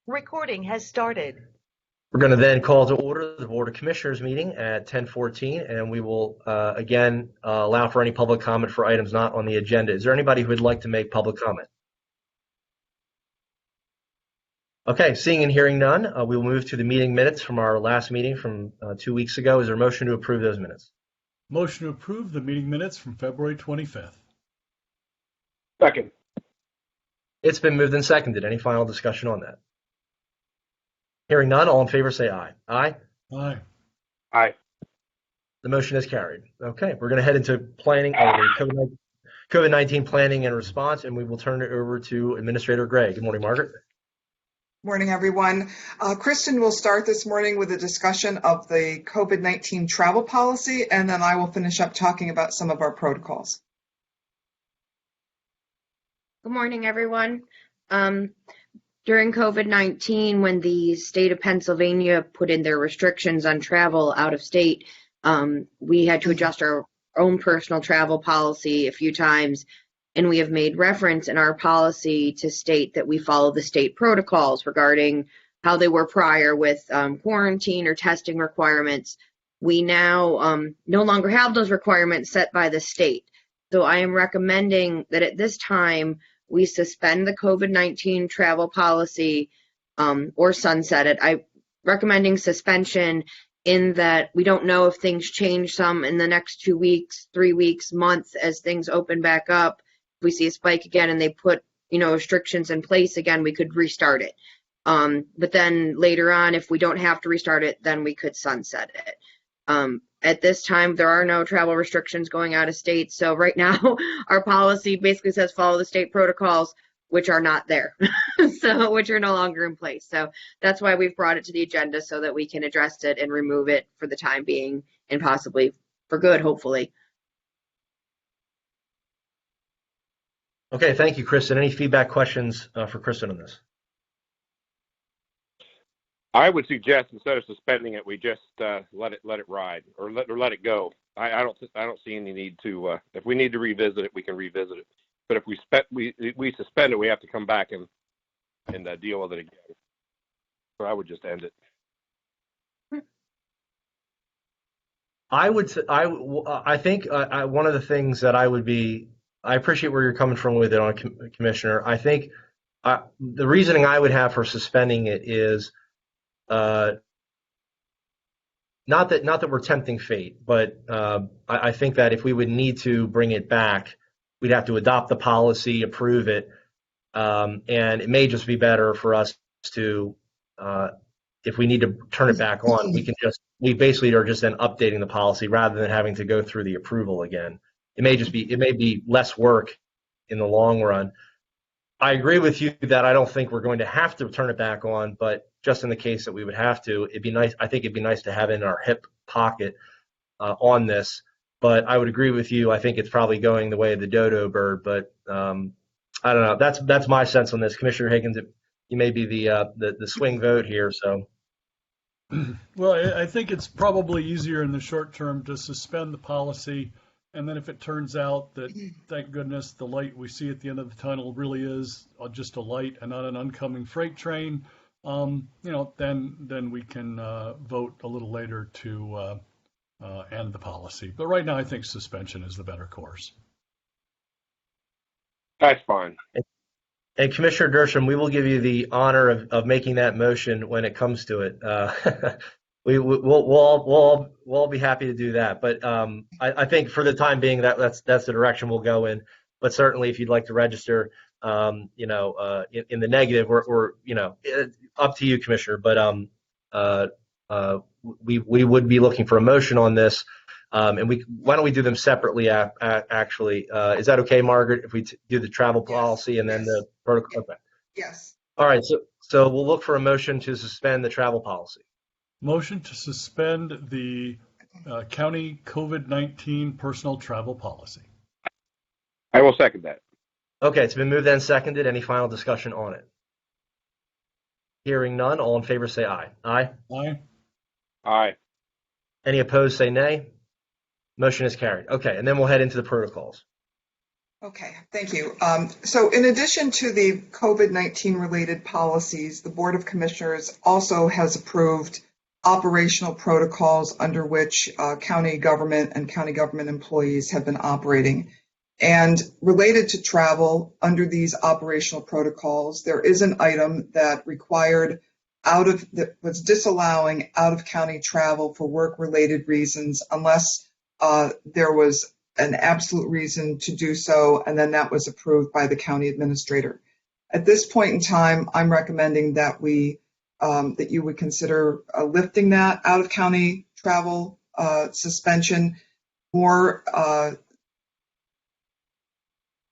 Recording has started. We're going to then call to order the Board of Commissioners meeting at 10:14, and we will again allow for any public comment for items not on the agenda. Is there anybody who would like to make public comment? Okay, seeing and hearing none, we will move to the meeting minutes from our last meeting from 2 weeks ago. Is there a motion to approve those minutes? Motion to approve the meeting minutes from February 25th. Second. It's been moved and seconded. Any final discussion on that? Hearing none, all in favor say aye. Aye? Aye. Aye. The motion is carried. Okay, we're going to head into planning, the COVID-19 planning and response, and we will turn it over to Administrator Gray. Good morning, Margaret. Morning, everyone. Kristen will start this morning with a discussion of the COVID-19 travel policy, and then I will finish up talking about some of our protocols. Good morning, everyone. During COVID-19, when the state of Pennsylvania put in their restrictions on travel out of state, we had to adjust our own personal travel policy a few times, and we have made reference in our policy to state that we follow the state protocols regarding how they were prior with quarantine or testing requirements. We now no longer have those requirements set by the state. So I am recommending that at this time, we suspend the COVID-19 travel policy or sunset it. I'm recommending suspension in that we don't know if things change some in the next 2 weeks, 3 weeks, month as things open back up. If we see a spike again and they put restrictions in place again, we could restart it. But then later on, if we don't have to restart it, then we could sunset it. At this time, there are no travel restrictions going out of state. So right now, our policy basically says follow the state protocols, which are not there, which are no longer in place. So that's why we've brought it to the agenda so that we can address it and remove it for the time being and possibly for good, hopefully. Okay, thank you, Kristen. Any feedback, questions for Kristen on this? I would suggest instead of suspending it, we just let it ride or let it go. I don't see any need to. If we need to revisit it, we can revisit it. But if we suspend it, we have to come back and deal with it again. So I would just end it. I think one of the things that I appreciate where you're coming from with it, Commissioner. I think the reasoning I would have for suspending it is. Not that we're tempting fate, but I think that if we would need to bring it back, we'd have to adopt the policy, approve it, and it may just be better for us to, if we need to turn it back on, we basically are just then updating the policy rather than having to go through the approval again. It may be less work in the long run. I agree with you that I don't think we're going to have to turn it back on, but just in the case that we would have to, it'd be nice. I think it'd be nice to have it in our hip pocket on this. But I would agree with you. I think it's probably going the way of the dodo bird. But I don't know. That's my sense on this, Commissioner Higgins. You may be the swing vote here. So. Well, I think it's probably easier in the short term to suspend the policy. And then if it turns out that, thank goodness, the light we see at the end of the tunnel really is just a light and not an oncoming freight train, then we can vote a little later to end the policy. But right now, I think suspension is the better course. That's fine. And Commissioner Dersham, we will give you the honor of making that motion when it comes to it. We'll all be happy to do that, but I think for the time being that's the direction we'll go in. But certainly, if you'd like to register, in the negative, we're up to you, Commissioner. But we would be looking for a motion on this, and why don't we do them separately? Actually, is that okay, Margaret? If we do the travel policy and then the protocol? Okay. Yes. All right. So we'll look for a motion to suspend the travel policy. Motion to suspend the county COVID-19 personal travel policy. I will second that. Okay, it's been moved and seconded. Any final discussion on it? Hearing none, all in favor say aye. Aye? Aye. Aye. Any opposed say nay. Motion is carried. Okay, and then we'll head into the protocols. Okay, thank you. So in addition to the COVID-19 related policies, the Board of Commissioners also has approved operational protocols under which county government and county government employees have been operating. And related to travel, under these operational protocols, there is an item that required that was disallowing out of county travel for work related reasons unless there was an absolute reason to do so, and then that was approved by the county administrator. At this point in time, I'm recommending that that you would consider lifting that out of county travel suspension. More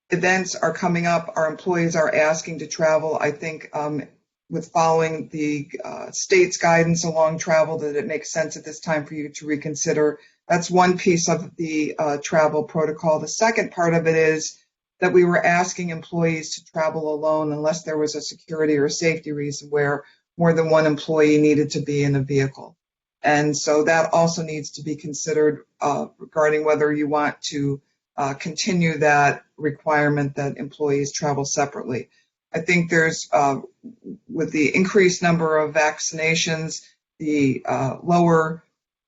events are coming up. Our employees are asking to travel. I think with following the state's guidance along travel, that it makes sense at this time for you to reconsider. That's one piece of the travel protocol. The second part of it is that we were asking employees to travel alone unless there was a security or safety reason where more than one employee needed to be in a vehicle. And so that also needs to be considered regarding whether you want to continue that requirement that employees travel separately. I think there's, with the increased number of vaccinations, the lower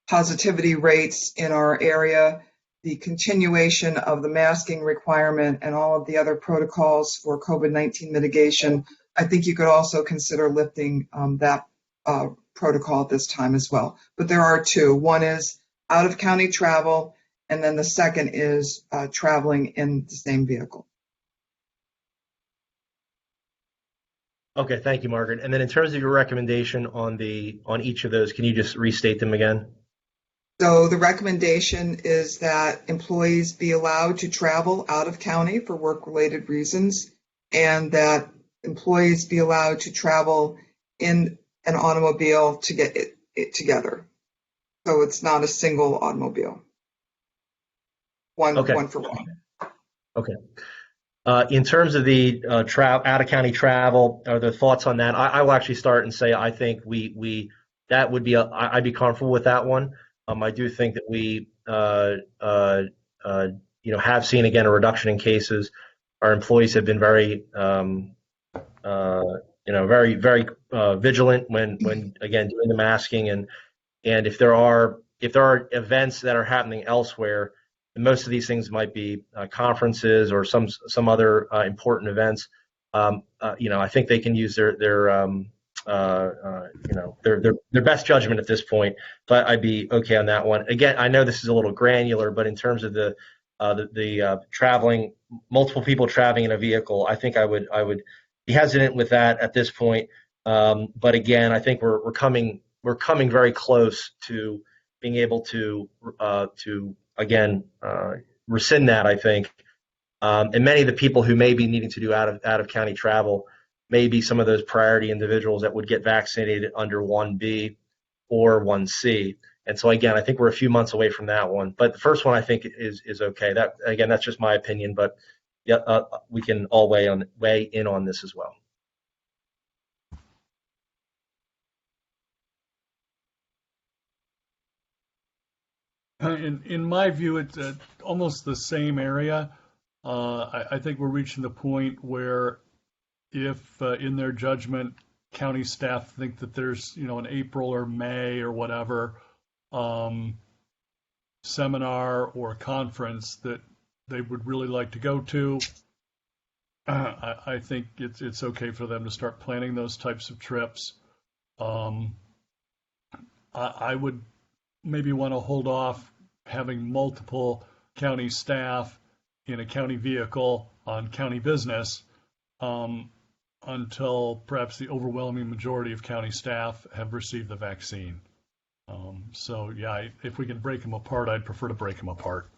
positivity rates in our area, the continuation of the masking requirement and all of the other protocols for COVID-19 mitigation, I think you could also consider lifting that protocol at this time as well. But there are two. One is out of county travel, and then the second is traveling in the same vehicle. Okay, thank you, Margaret. And then in terms of your recommendation on each of those, can you just restate them again? So the recommendation is that employees be allowed to travel out of county for work-related reasons, and that employees be allowed to travel in an automobile to get it together. So it's not a single automobile. One for one. Okay. In terms of the out-of-county travel, are there thoughts on that? I will actually start and say I think that would be I'd be comfortable with that one. I do think that we have seen again a reduction in cases. Our employees have been very very vigilant when again doing the masking, and if there are events that are happening elsewhere, and most of these things might be conferences or some other important events. I think they can use their best judgment at this point. But I'd be okay on that one. Again, I know this is a little granular, but in terms of the traveling, multiple people traveling in a vehicle, I think I would be hesitant with that at this point. But again, I think we're coming very close to being able to again rescind that. I think, and many of the people who may be needing to do out of county travel may be some of those priority individuals that would get vaccinated under 1B or 1C. And so again, I think we're a few months away from that one. But the first one I think is okay. That again, that's just my opinion, but yeah, we can all weigh in on this as well. In my view, it's almost the same area. I think we're reaching the point where if in their judgment, county staff think that there's, an April or May or whatever seminar or conference that they would really like to go to, I think it's okay for them to start planning those types of trips. I would maybe want to hold off having multiple county staff in a county vehicle on county business until perhaps the overwhelming majority of county staff have received the vaccine. So yeah, if we can break them apart, I'd prefer to break them apart.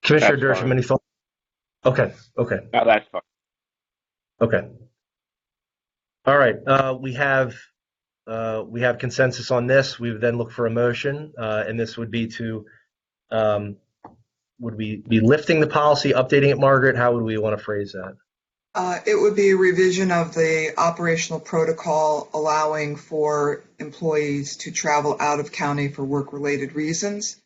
Commissioner Dershowitz, any thoughts? Okay. No, that's fine. Okay. All right. We have consensus on this. We would then look for a motion, and this would be to would we be lifting the policy, updating it, Margaret? How would we want to phrase that? It would be a revision of the operational protocol allowing for employees to travel out of county for work-related reasons,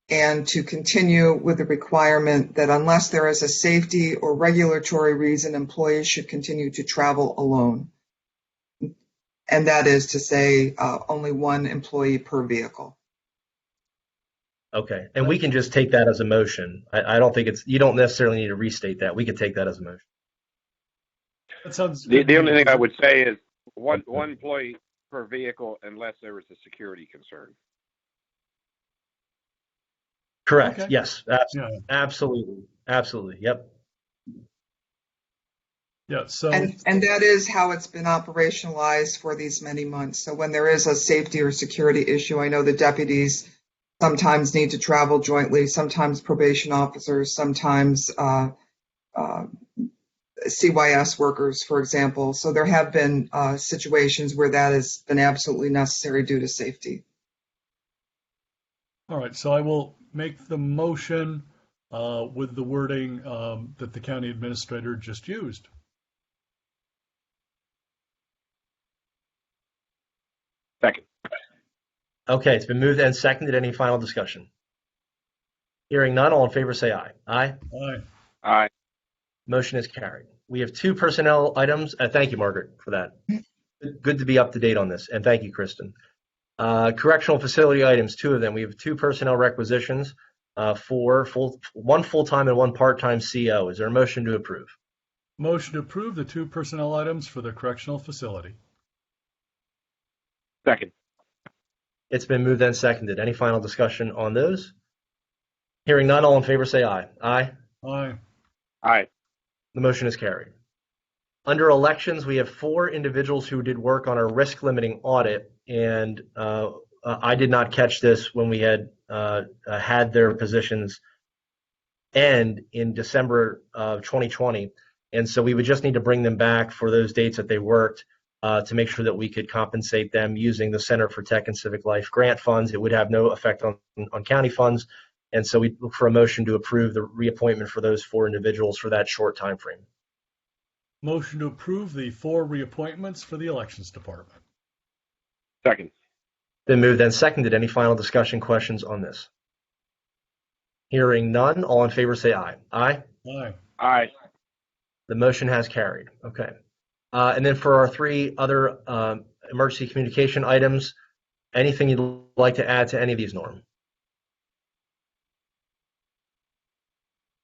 and to continue with the requirement that unless there is a safety or regulatory reason, employees should continue to travel alone. And that is to say, only one employee per vehicle. Okay, and we can just take that as a motion. I don't think you don't necessarily need to restate that. We could take that as a motion. That sounds The good. only thing I would say is one employee per vehicle unless there is a security concern. Correct. Okay. Yes. Yeah. Absolutely. Absolutely. Yep. Yeah. So And that is how it's been operationalized for these many months. So when there is a safety or security issue, I know the deputies sometimes need to travel jointly, sometimes probation officers, sometimes CYS workers, for example. So there have been situations where that has been absolutely necessary due to safety. all right. So I will make the motion with the wording that the county administrator just used. Second. Okay, it's been moved and seconded. Any final discussion? Hearing none, all in favor say aye. Aye. Aye. Aye. Motion is carried. We have two personnel items. Thank you, Margaret, for that. Good to be up to date on this, and thank you, Kristen. Correctional facility items, two of them. We have two personnel requisitions for one full-time and one part-time CO. Is there a motion to approve? Motion to approve the two personnel items for the correctional facility. Second. It's been moved and seconded. Any final discussion on those? Hearing none, all in favor say aye. Aye. Aye. Aye. The motion is carried. Under elections, we have four individuals who did work on our risk limiting audit, and I did not catch this when we had had their positions end in December of 2020. And so we would just need to bring them back for those dates that they worked to make sure that we could compensate them using the Center for Tech and Civic Life grant funds. It would have no effect on county funds. And so we look for a motion to approve the reappointment for those four individuals for that short time frame. Motion to approve the four reappointments for the elections department. Second. Then moved and seconded. Any final discussion, questions on this? Hearing none, all in favor say aye. Aye. Aye. Aye. The motion has carried. Okay. And then for our three other emergency communication items, anything you'd like to add to any of these, Norm?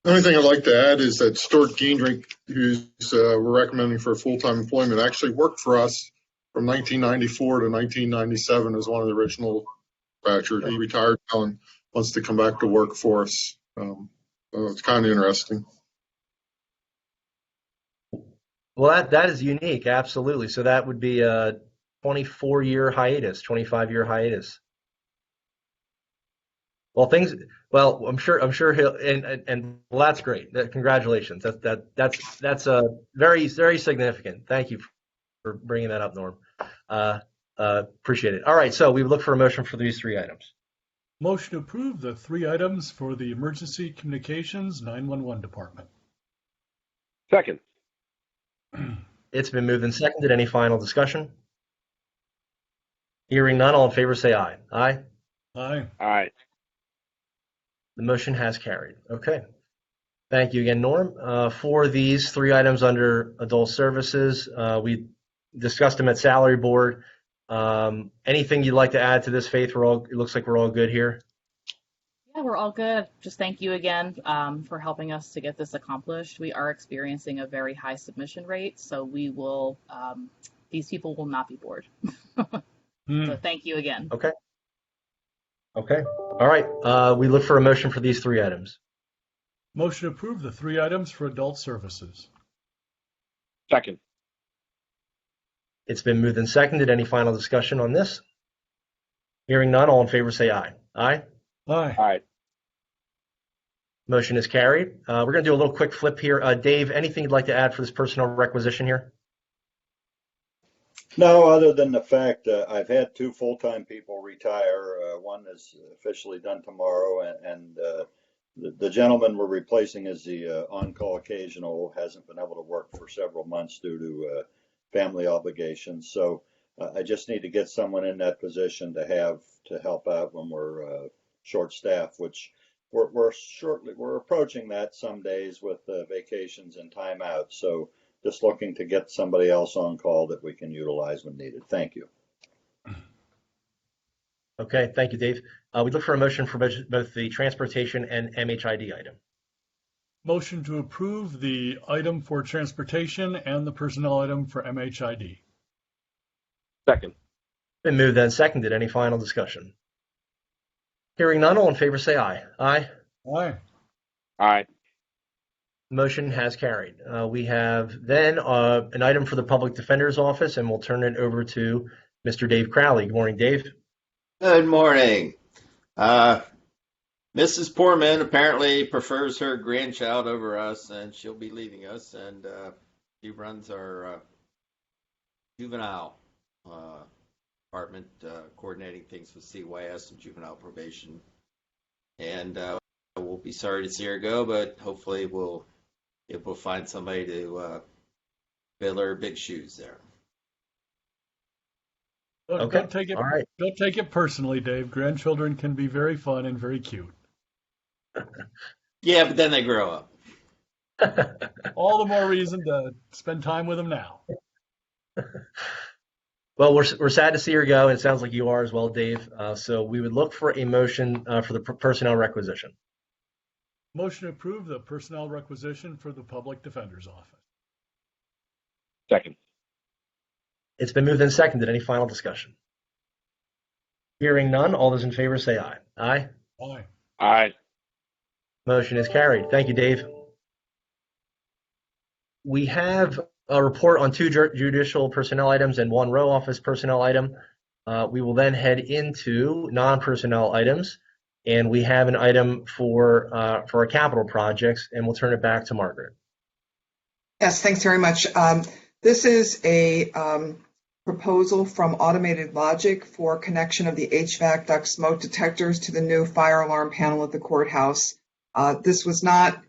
The only thing I'd like to add is that Stuart Giendrink, who's we're recommending for full-time employment, actually worked for us from 1994 to 1997 as one of the original dispatchers. He retired now and wants to come back to work for us. It's kind of interesting. Well, that is unique, absolutely. So that would be a 24-year hiatus, 25-year hiatus. Well, I'm sure he'll, and well, that's great. Congratulations. That's very, very significant. Thank you for bringing that up, Norm. Appreciate it. All right, so we look for a motion for these three items. Motion to approve the three items for the Emergency Communications 911 Department. Second. It's been moved and seconded. Any final discussion? Hearing none, all in favor say aye. Aye. Aye. Aye. The motion has carried. Okay. Thank you again, Norm. For these three items under adult services, we discussed them at salary board. Anything you'd like to add to this, Faith? It looks like we're all good here. Yeah, we're all good. Just thank you again for helping us to get this accomplished. We are experiencing a very high submission rate, so we will. These people will not be bored. So thank you again. Okay. All right. We look for a motion for these three items. Motion to approve the three items for adult services. Second. It's been moved and seconded. Any final discussion on this? Hearing none, all in favor say aye. Aye. Aye. Aye. Motion is carried. We're going to do a little quick flip here. Dave, anything you'd like to add for this personnel requisition here? No, other than the fact I've had two full-time people retire. One is officially done tomorrow, and The gentleman we're replacing is the on-call occasional, hasn't been able to work for several months due to family obligations. So I just need to get someone in that position to help out when we're short-staffed, which we're approaching that some days with vacations and time out. So just looking to get somebody else on call that we can utilize when needed. Thank you. Okay, thank you, Dave. We look for a motion for both the transportation and MHID item. Motion to approve the item for transportation and the personnel item for MHID. Second. Been moved and seconded. Any final discussion? Hearing none, all in favor say aye. Aye. Aye. Aye. Motion has carried. We have then an item for the Public Defender's Office, and we'll turn it over to Mr. Dave Crowley. Good morning, Dave. Good morning. Mrs. Poorman apparently prefers her grandchild over us, and she'll be leaving us. And she runs our juvenile department, coordinating things with CYS and juvenile probation. And we'll be sorry to see her go, but hopefully we'll find somebody to fill her big shoes there. Okay. Don't take it. All right. Don't take it personally, Dave. Grandchildren can be very fun and very cute. Yeah, but then they grow up. All the more reason to spend time with them now. Well, we're sad to see her go, and it sounds like you are as well, Dave. So we would look for a motion for the personnel requisition. Motion to approve the personnel requisition for the Public Defender's Office. Second. It's been moved and seconded. Any final discussion? Hearing none, all those in favor say aye. Aye. Aye. Aye. Motion is carried. Thank you, Dave. We have a report on 2 judicial personnel items and 1 row office personnel item. We will then head into non-personnel items, and we have an item for our capital projects, and we'll turn it back to Margaret. Yes, thanks very much. This is a proposal from Automated Logic for connection of the HVAC duct smoke detectors to the new fire alarm panel at the courthouse. This was not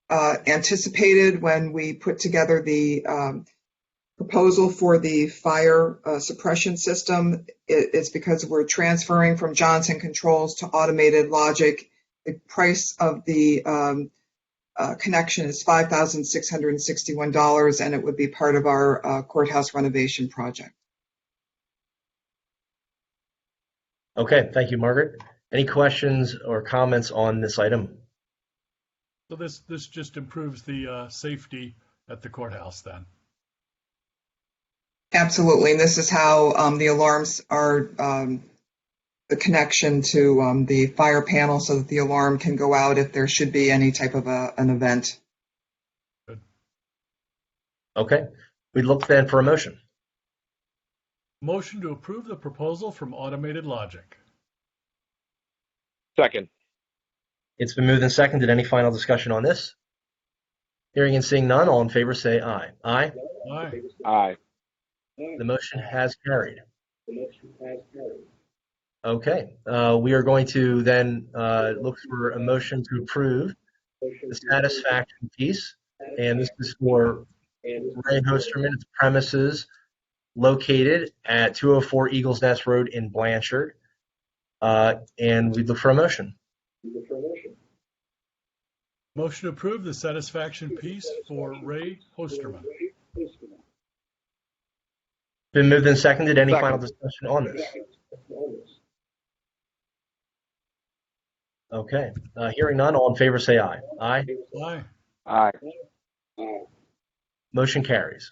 anticipated when we put together the proposal for the fire suppression system. It's because we're transferring from Johnson Controls to Automated Logic. The price of the connection is $5,661, and it would be part of our courthouse renovation project. Okay, thank you, Margaret. Any questions or comments on this item? So this just improves the safety at the courthouse then. Absolutely, and this is how the alarms are the connection to the fire panel so that the alarm can go out if there should be any type of an event. Good. Okay, we look then for a motion. Motion to approve the proposal from Automated Logic. Second. It's been moved and seconded. Any final discussion on this? Hearing and seeing none, all in favor say aye. Aye. Aye. Aye. The motion has carried. Okay, we are going to then look for a motion to approve the satisfaction piece, and this is for Ray Hosterman. It's premises located at 204 Eagles Nest Road in Blanchard, and we look for a motion. Motion to approve the satisfaction piece for Ray Hosterman. Been moved and seconded. Any Second. final discussion on this? Okay, hearing none, all in favor say aye. Aye. Aye. Aye. Motion carries.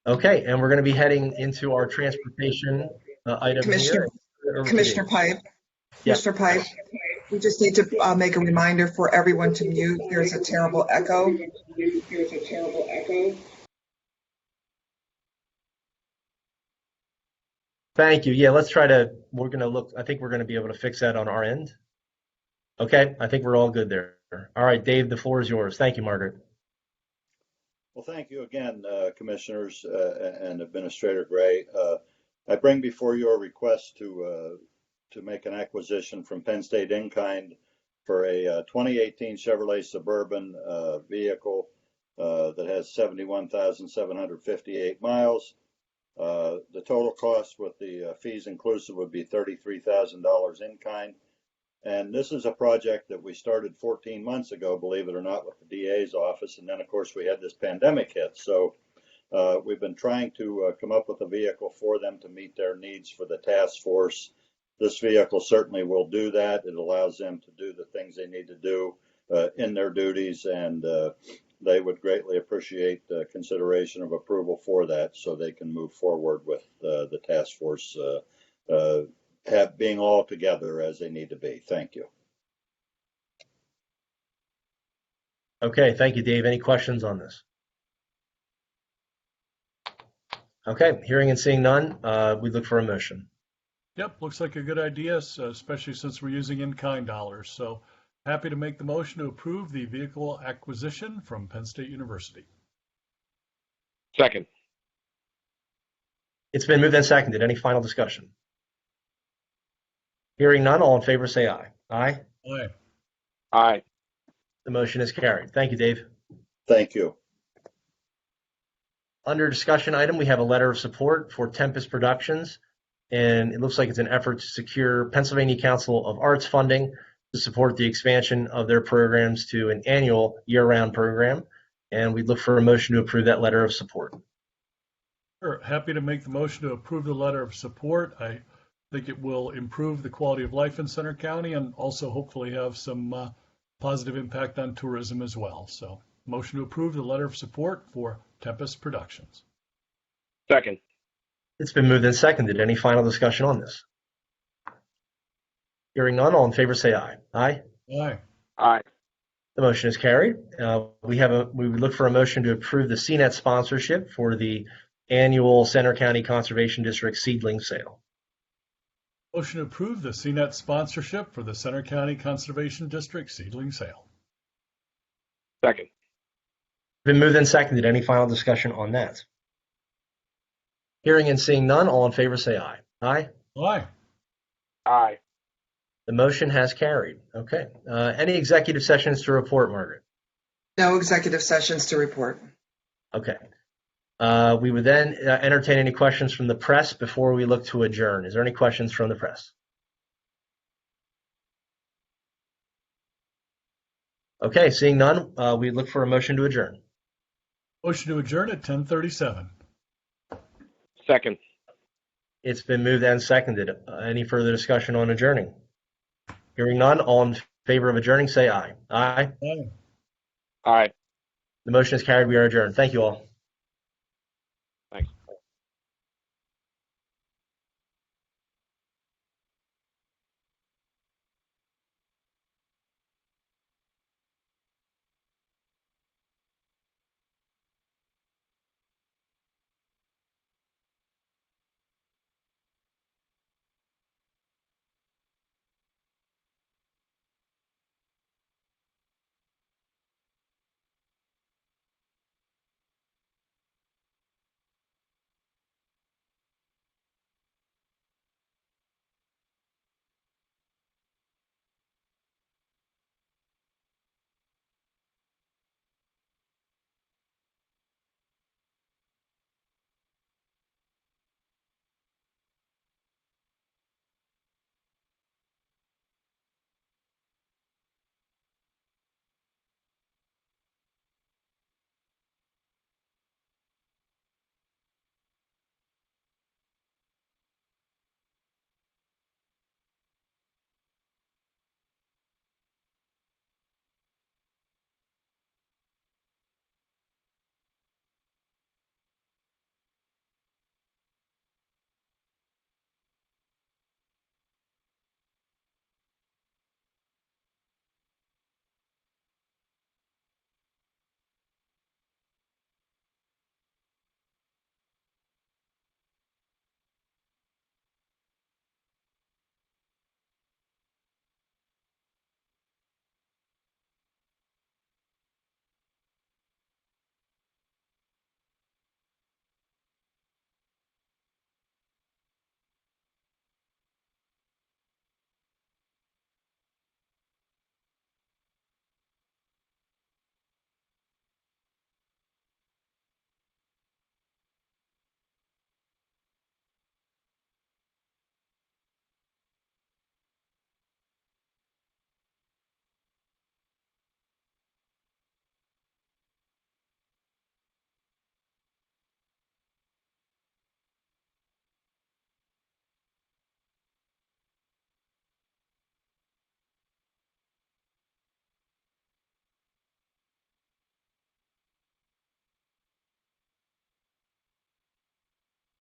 Okay, and we're going to be heading into our transportation item Commissioner, here. Over to Commissioner Dave. Pipe, Yeah. Commissioner Pipe, we just need to make a reminder for everyone to mute. There's a terrible echo. Thank you. Yeah, let's try to, we're going to look, I think we're going to be able to fix that on our end. Okay, I think we're all good there. All right, Dave, the floor is yours. Thank you, Margaret. Well, thank you again, Commissioners and Administrator Gray. I bring before you a request to to make an acquisition from Penn State in-kind for a 2018 Chevrolet Suburban vehicle that has 71,758 miles. The total cost with the fees inclusive would be $33,000 in kind. And this is a project that we started 14 months ago, believe it or not, with the DA's office. And then, of course, we had this pandemic hit. So we've been trying to come up with a vehicle for them to meet their needs for the task force. This vehicle certainly will do that. It allows them to do the things they need to do in their duties, and they would greatly appreciate the consideration of approval for that so they can move forward with the task force being all together as they need to be. Thank you. Okay, thank you, Dave. Any questions on this? Okay, hearing and seeing none, we look for a motion. Yep, looks like a good idea, especially since we're using in-kind dollars. So happy to make the motion to approve the vehicle acquisition from Penn State University. Second. It's been moved and seconded. Any final discussion? Hearing none, all in favor say aye. Aye. Aye. Aye. The motion is carried. Thank you, Dave. Thank you. Under discussion item, we have a letter of support for Tempest Productions, and it looks like it's an effort to secure Pennsylvania Council of Arts funding to support the expansion of their programs to an annual year-round program, and we'd look for a motion to approve that letter of support. Sure. Happy to make the motion to approve the letter of support. I think it will improve the quality of life in Center County and also hopefully have some positive impact on tourism as well. So motion to approve the letter of support for Tempest Productions. Second. It's been moved and seconded. Any final discussion on this? Hearing none, all in favor say aye. Aye. Aye. Aye. The motion is carried. We would look for a motion to approve the CNET sponsorship for the annual Center County Conservation District seedling sale. Motion to approve the CNET sponsorship for the Center County Conservation District seedling sale. Second. Been moved and seconded. Any final discussion on that? Hearing and seeing none, all in favor say aye. Aye. Aye. Aye. The motion has carried. Okay. Any executive sessions to report, Margaret? No executive sessions to report. Okay. We would then entertain any questions from the press before we look to adjourn. Is there any questions from the press? Okay, seeing none, we look for a motion to adjourn. Motion to adjourn at 10:37. Second. It's been moved and seconded. Any further discussion on adjourning? Hearing none, all in favor of adjourning, say aye. Aye. Aye. Aye. The motion is carried. We are adjourned. Thank you all.